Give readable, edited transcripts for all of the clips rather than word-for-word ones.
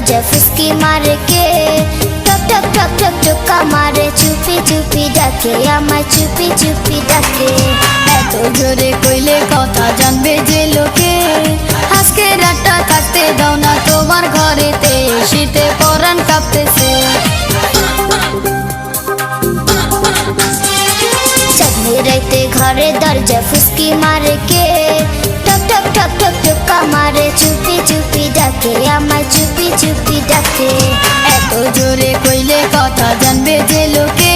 दरजा फुसकी मारे के ठक ठक ठक ठक ठुका मारे चुपी चुपी डाके आमाय चुपी चुपी डाके এত জোরে কইলে কথা জানবে যে লোকে আজকে রাতটা থাকতে দাও না তোমার ঘরেতে শীতে পরাণ কাঁপতেছে चाँदनी राते घरे दरजा फुसकी मारे के ठक ठक ठक ठक ठुका मारे चुपी चुपी डाके आमाय चुपी चुपी डाके এত জোরে কইলে কথা জানবে যে লোকে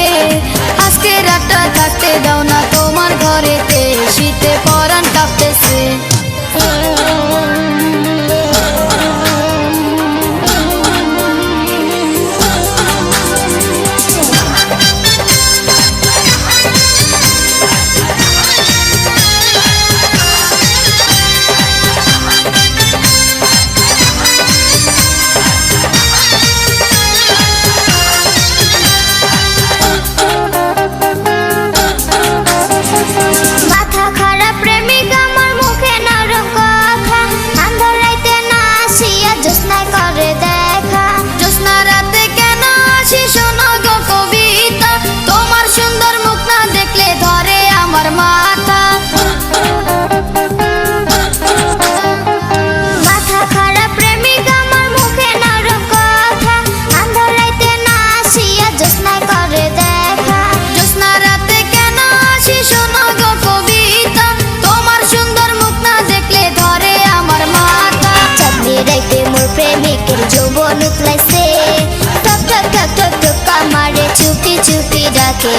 আজকে রাতটা থাকতে দাও না তোমার ঘরেতে শীতে পরাণ কাঁপতেছে যৌবন উতলাইছে ठक ठक ठक ठक ठुका मारे चुपी चुपी डाके